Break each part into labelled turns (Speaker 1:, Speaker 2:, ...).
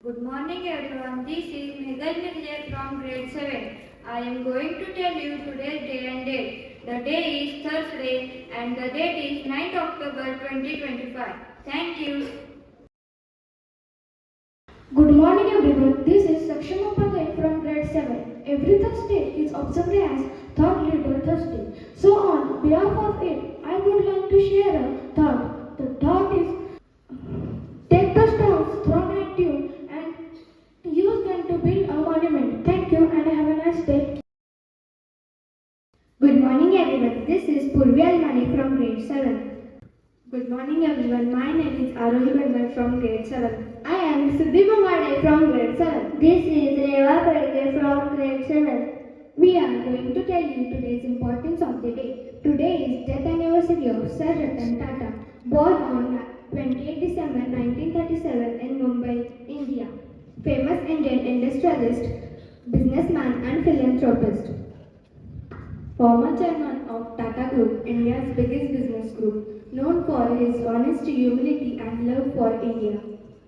Speaker 1: Good morning everyone, this is Meghal Mirja from grade 7. I am going to tell you today's day and date. The day is Thursday and the date is 9th October 2025. Thank you.
Speaker 2: Good morning everyone, this is Sakshama Pagai from grade 7. Every Thursday is observed as Thought Leader Thursday. So on behalf of it, I would like to share a thought. The thought is take the stones thrown at you and use them to build a monument. Thank you and have a nice day.
Speaker 3: Good morning everyone, this is Purvi Almani from grade 7.
Speaker 4: Good morning everyone, my name is Arohi Bandar from grade 7.
Speaker 3: I am Siddhi Bangade from grade 7.
Speaker 5: This is Reva Pedge from grade 7.
Speaker 3: We are going to tell you today's importance of the day. Today is death anniversary of Sir Ratan Tata, born on 28 December 1937 in Mumbai, India. Famous Indian industrialist, businessman and philanthropist. Former chairman of Tata Group, India's biggest business group, known for his honesty, humility and love for India.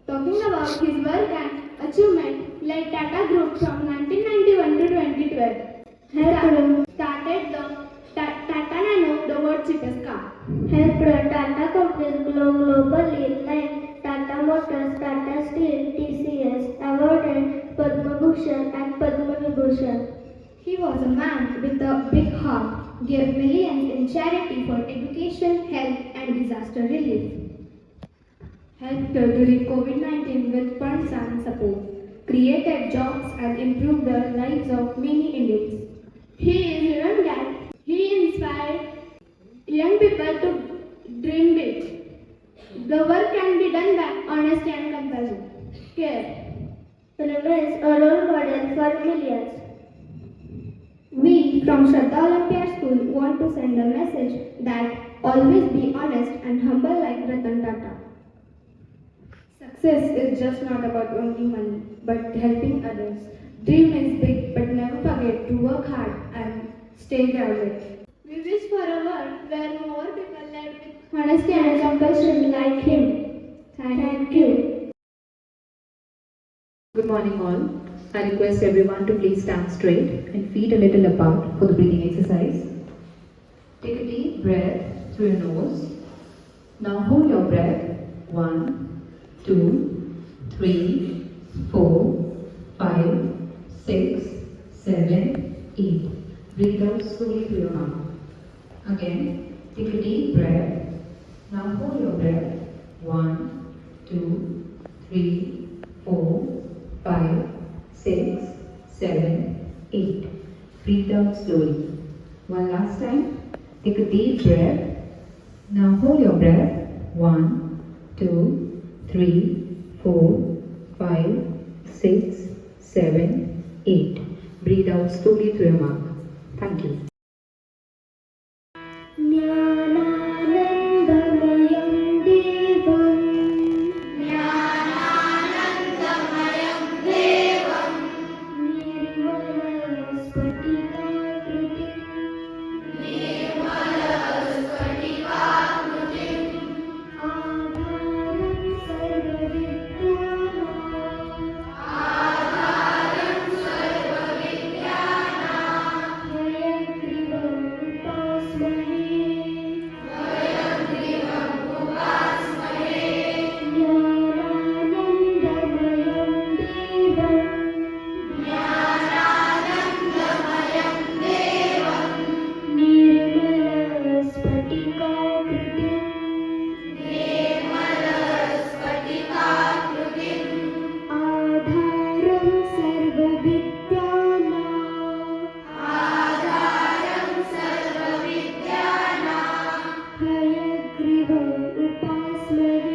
Speaker 3: Talking about his work and achievement, led Tata Group from 1991 to 2012. Started the Tata Nano, the world's cheapest car.
Speaker 5: Helped Tata companies globally like Tata Motors, Tata Steel, TCS, awarded Padma Bhushan and Padma Vibhushan.
Speaker 3: He was a man with a big heart, gave millions in charity for education, health and disaster relief. Helped during COVID-19 with funds and support, created jobs and improved the lives of many Indians. He is young that he inspired young people to dream big. The work can be done by honesty and compassion. Care.
Speaker 5: He remains a role model for millions.
Speaker 3: We from Shraddha Olympiad School want to send a message that always be honest and humble like Ratan Tata. Success is just not about earning money, but helping others. Dream is big, but never forget to work hard and stay grounded. We wish for a world where more people live with honesty and compassion like him. Thank you.
Speaker 6: Good morning all. I request everyone to please stand straight and feet a little apart for the breathing exercise. Take a deep breath through your nose. Now hold your breath. 1, 2, 3, 4, 5, 6, 7, 8. Breathe out slowly through your mouth. Again, take a deep breath. Now hold your breath. 1, 2, 3, 4, 5, 6, 7, 8. Breathe out slowly. One last time. Take a deep breath. Now hold your breath. 1, 2, 3, 4, 5, 6, 7, 8. Breathe out slowly through your mouth. Thank you.
Speaker 2: Haya Griva Upasmari